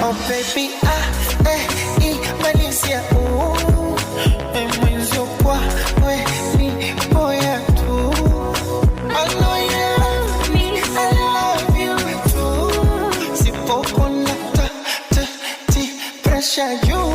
Oh baby, Malaysia, mwenzo kwa we ni boya tu. I know you love me, I love you too. Sipoko na pressure you.